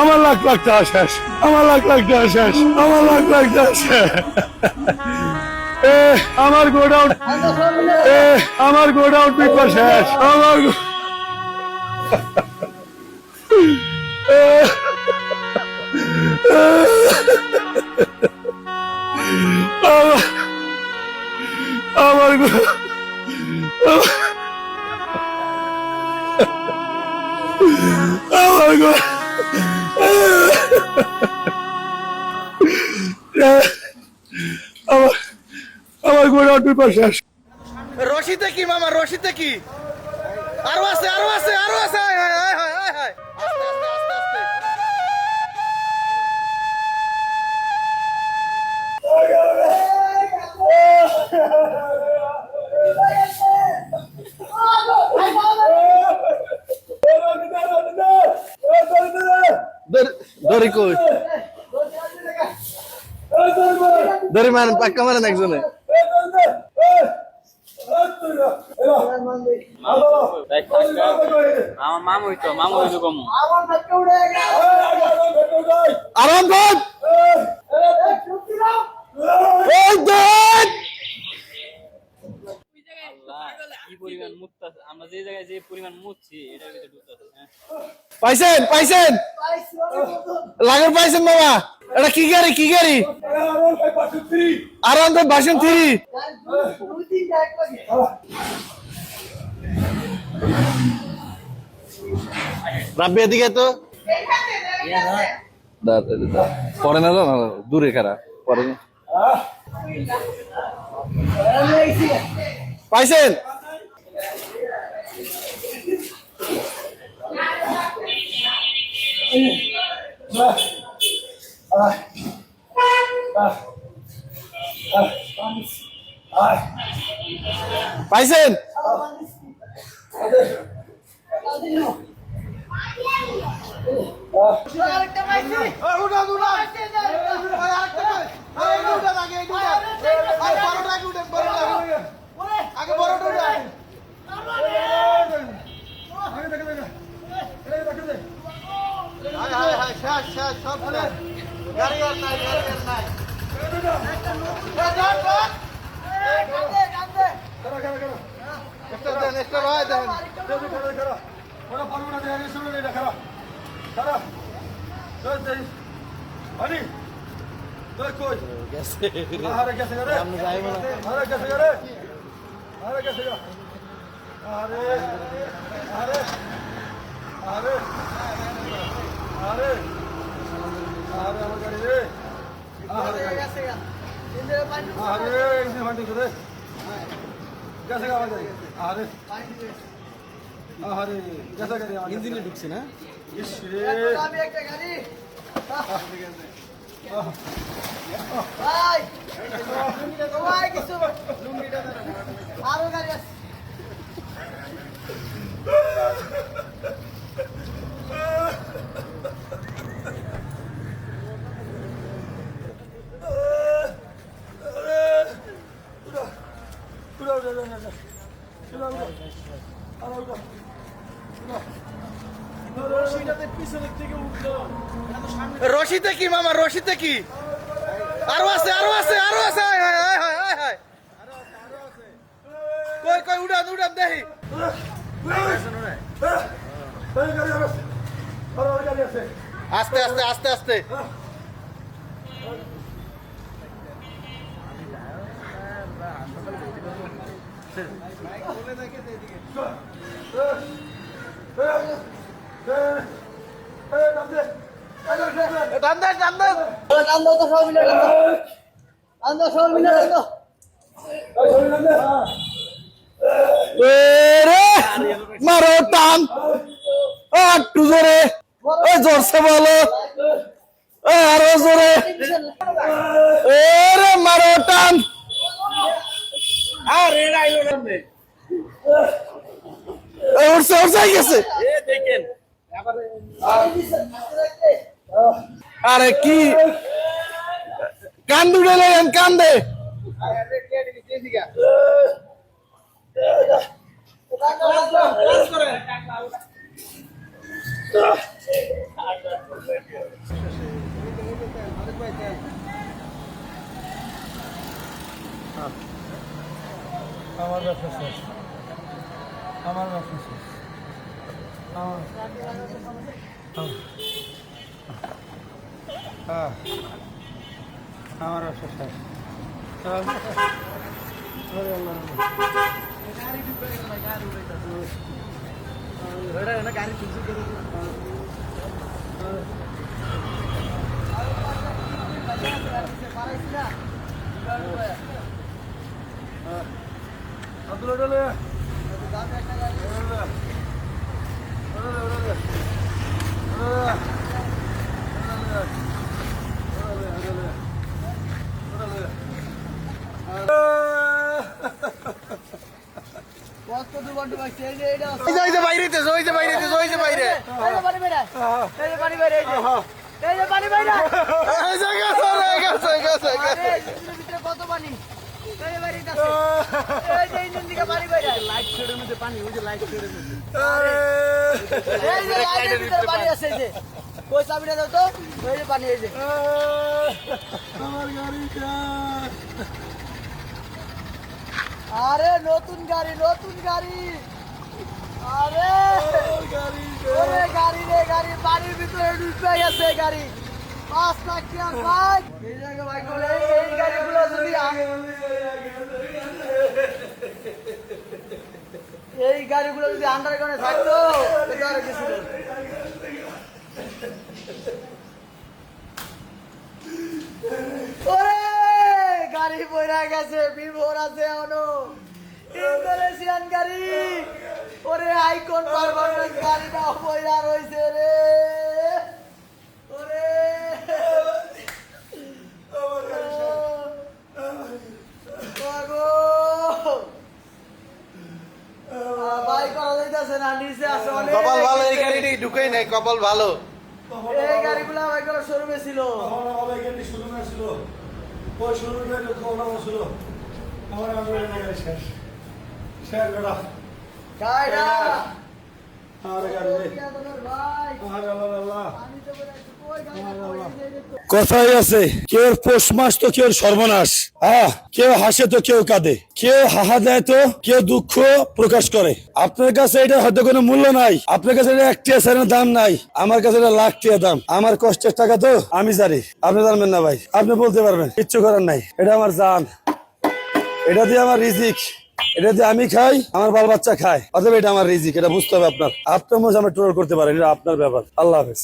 আমার লাখ লাখ টাকা শেষ, আমার লাখ লাখ টাকা শেষ, আমার লাখ লাখ টাকা শেষ। আমার গোডাউন, আমার গোডাউন পিপা শেষ, আমার আমার আমার আমার গোডাউন পিপা শেষ। রশিতে কি মামা, রশিতে কি? আরো আছে, আরো আছে, আরো আছে। আস্তে আস্তে আস্তে আস্তে। দড়ি কই? দড়ি মারেন, পাক্কা মারেন একজনে। আমার মামু হইতো, মামু হইতো কম। আরাম কর। কি পরিমাণ মুততাছে, আমরা যে জায়গায় যে পরিমাণ মুতছি এটার ভিতরে ঢুকতাছে। পাইছেন, পাইছেন, লাগের পাইছেন বাবা। এটা কি গাড়ি, কি গাড়ি? আরাম ভাষণ 3। রাব্বি এদিকে তো পরে না, দূরে খারাপ পরে। পাইছেন? পাইছেন? ইঞ্জিনে ঢুকছে না? রশিতে কি মামা, রশিতে কি? আরো আছে, আরো আছে, আরো আছে। কই কই, উড়ান উড়ান দেখি। আস্তে আস্তে আস্তে আস্তে। মারো টান, একটু জোরে, জোরছে বলো, আরো জোরে, মারো টান। উঠছে উঠছে গেছে। আরে কি কান দুটো লেন, কান্দে। আমার ব্যবসা শেষ, আমার ব্যবসা শেষ, আমার ব্যবসা শেষ। এই যে বাইরেতেছে, ওই যে বাইরেতেছে, ওই যে বাইরে। এই যে গেছে রে, গেছে, গেছে, গেছে। আমার গাড়িটা আরে নতুন গাড়ি, নতুন গাড়ি। আরে ওরে গাড়ি রে, গাড়ি বাড়ির ভিতরে ঢুকে গেছে গাড়ি। 5 লাখ টাকার বাইক। এই জায়গা বাইক বলে এই গাড়িগুলো যদি এই গাড়িগুলো যদি আন্ডারগ্রাউন্ডে থাকতো তাহলে আর কিছু না। ওরে গাড়ি বইরা গেছে, বিভোর আছে এখনো। ইন্দোনেশিয়ান গাড়ি, ওরে আইকন পারফরম্যান্স গাড়িটা বইরা রইছে রে। ওরে বাগো ভাই করা যাইতাছে না, নিচে আছে অনেক। কপাল ভালো, এই গাড়িটি ঢুকেই নাই, কপাল ভালো। এই গাড়িগুলা ভাই করা শোরুমে ছিল। আমার গাড়ি শুরু ছিল, ওই শুরু করে খোলা ছিল, আমার গাড়ি শেষ, শেষ বেড়া। গাড়িটা আমার গাড়ি ভাই আল্লাহ। আমি তো বলে কই গাড়ি কথাই আছে, কেউ পৌষ মাস তো কেউ সর্বনাশ। কেউ হাসে তো কেউ কাঁদে, কেউ হাহা দেয় তো কেউ দুঃখ প্রকাশ করে। আপনার কাছে এটা হয়তো কোনো মূল্য নাই, আপনার কাছে এটা 1 টাকার দাম নাই, আমার কাছে এটা লাখ টাকা দাম। আমার কষ্টের টাকা তো আমি জানি, আপনি জানবেন না ভাই, আপনি বলতে পারবেন, কিচ্ছু করার নাই। এটা আমার জান, এটা দিয়ে আমার রিজিক, এটা দিয়ে আমি খাই, আমার বাল বাচ্চা খায়, অথবা এটা আমার রিজিক, এটা বুঝতে হবে আপনার। আপনার মধ্যে আমরা টোল করতে পারেন, এটা আপনার ব্যাপার। আল্লাহ হাফেজ।